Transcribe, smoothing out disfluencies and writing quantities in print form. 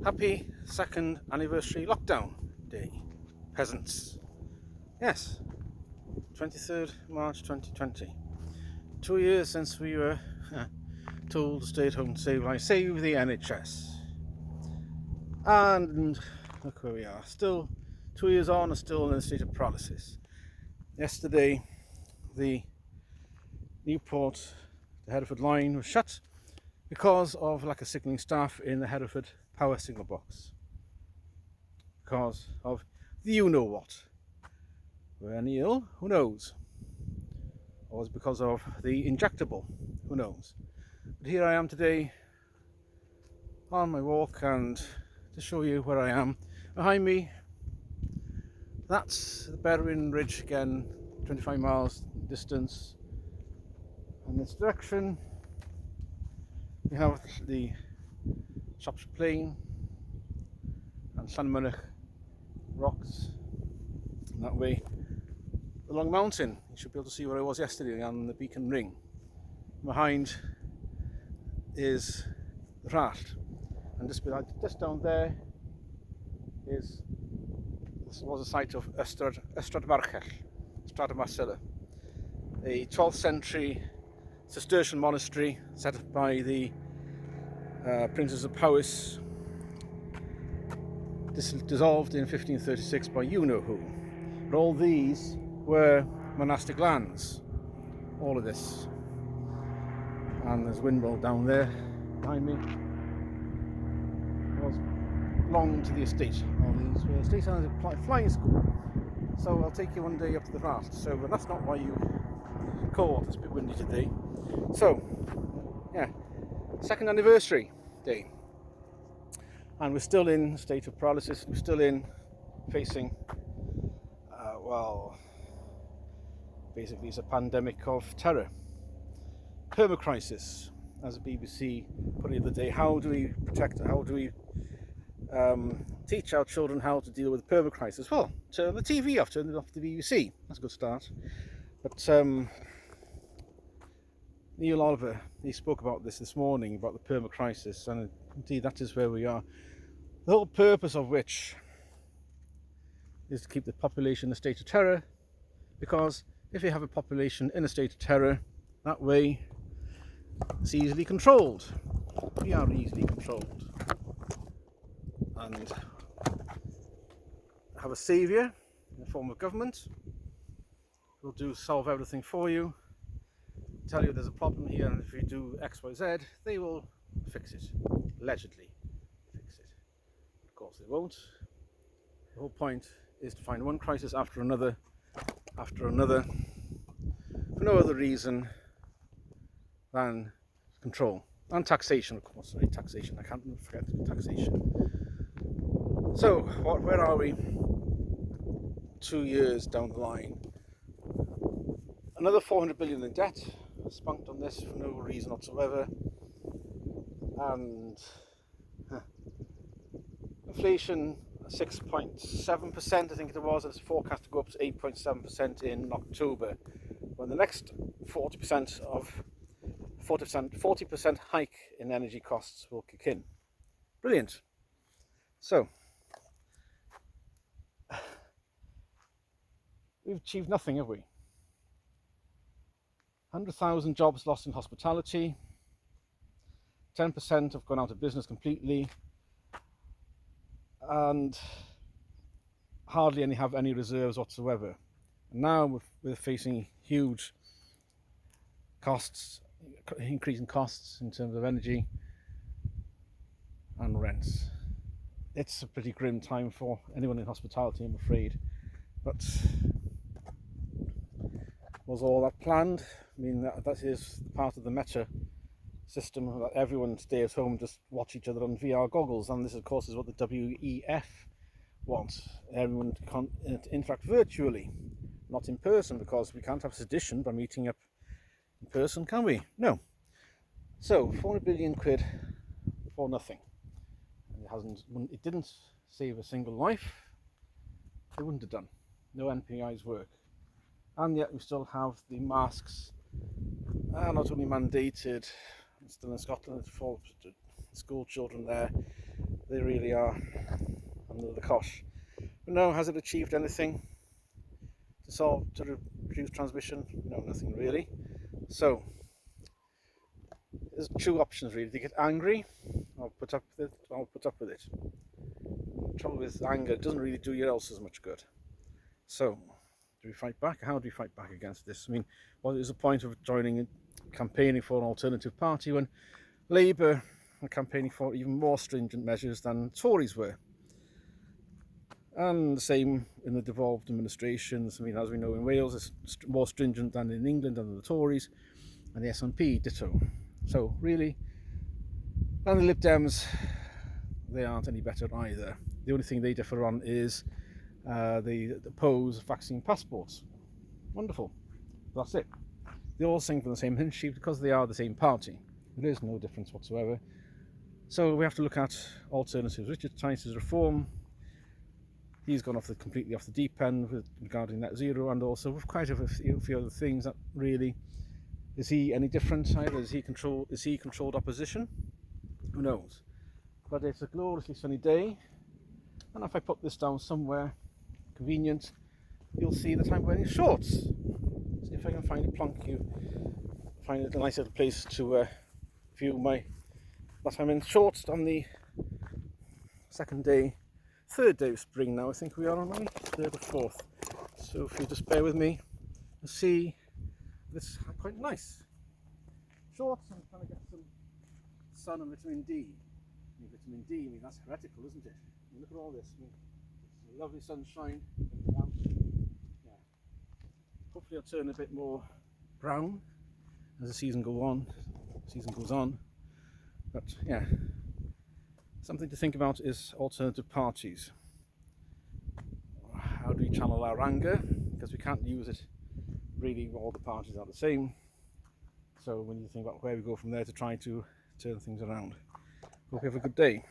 Happy second anniversary lockdown day, peasants. Yes, 23rd March 2020. 2 years since we were told to stay at home to save the NHS. And look where we are. Still 2 years on and still in a state of paralysis. Yesterday, the Newport to Hereford line was shut because of lack of signalling staff in the Hereford power signal box. Because of the you-know-what. Were any ill? Who knows? Or was it because of the injectable? Who knows? But here I am today on my walk, and to show you where I am. Behind me, that's the Berwyn Ridge again, 25 miles distance. In this direction, we have the Shropshire Plain and Llanmynech rocks. And that way, the Long Mountain. You should be able to see where I was yesterday on the Beacon Ring. Behind is the Rallt, and just down there this was a site of Ystrad Marchell, Strada Marcella, a 12th century Cistercian monastery set up by the Princes of Powys, dissolved in 1536 by you-know-who. But all these were monastic lands, all of this. And there's Windmill down there behind me. Belonged to the estate. All these were estate and a flying school. So I'll take you one day up to the Rallt. So that's not why you called. It's a bit windy today. So yeah, second anniversary day, and we're still in a state of paralysis. We're still facing basically it's a pandemic of terror, permacrisis, as the BBC put it the other day. How do we teach our children how to deal with permacrisis? Well, turn the TV off, turn it off the BBC. That's a good start. But Neil Oliver, he spoke about this morning, about the permacrisis, and indeed that is where we are. The whole purpose of which is to keep the population in a state of terror, because if you have a population in a state of terror, that way it's easily controlled. We are easily controlled. And have a saviour in the form of government who will solve everything for you, tell you there's a problem here, and if you do X, Y, Z, they will fix it. Allegedly fix it. Of course they won't. The whole point is to find one crisis after another, for no other reason than control. And taxation, of course. Sorry, taxation. I can't forget taxation. So, where are we 2 years down the line? Another 400 billion in debt, spunked on this for no reason whatsoever. And inflation 6.7%, I think it was, and it's forecast to go up to 8.7% in October, when the next 40% hike in energy costs will kick in. Brilliant. So, we've achieved nothing, have we? 100,000 jobs lost in hospitality, 10% have gone out of business completely, and hardly any have any reserves whatsoever. And now we're facing huge costs, increasing costs in terms of energy and rents. It's a pretty grim time for anyone in hospitality, I'm afraid. But was all that planned? I mean, that is part of the Meta system, that everyone stay at home, just watch each other on VR goggles, and this of course is what the WEF wants. Everyone to interact virtually, not in person, because we can't have sedition by meeting up in person, can we? No. So 400 billion quid for nothing. It didn't save a single life. It wouldn't have done. No NPI's work. And yet we still have the masks, not only mandated, still in Scotland for school children there. They really are under the cosh. But no, has it achieved anything to reduce transmission? No, nothing really. So there's two options really: to get angry or put up with it. The trouble with anger, it doesn't really do your else as much good. So do we fight back? How do we fight back against this? I mean, what is the point of joining campaigning for an alternative party when Labour are campaigning for even more stringent measures than Tories were? And the same in the devolved administrations. I mean, as we know, in Wales it's more stringent than in England under the Tories, and the SNP ditto. So really, and the Lib Dems, they aren't any better either. The only thing they differ on is they oppose vaccine passports. Wonderful. That's it. They all sing from the same hymn sheet because they are the same party. There is no difference whatsoever. So we have to look at alternatives. Richard Tice's reform, he's gone completely off the deep end regarding net zero, and also with quite a few other things that really, is he any different either? Is he controlled opposition? Who knows? But it's a gloriously sunny day, and if I put this down somewhere convenient, you'll see that I'm wearing shorts. See if I can find a nice little place to view that I'm in shorts on the third day of spring now. I think we are on the third or fourth. So if you just bear with me and see, this quite nice. Shorts, I'm trying to get some sun and vitamin D. Vitamin D, I mean, that's heretical, isn't it? I mean, look at all this. I mean, it's lovely sunshine. Yeah. Hopefully I'll turn a bit more brown as the season goes on. But yeah, something to think about is alternative parties. How do we channel our anger? Because we can't use it really, all the parties are the same. So we need to think about where we go from there to try to turn things around. Hope you have a good day.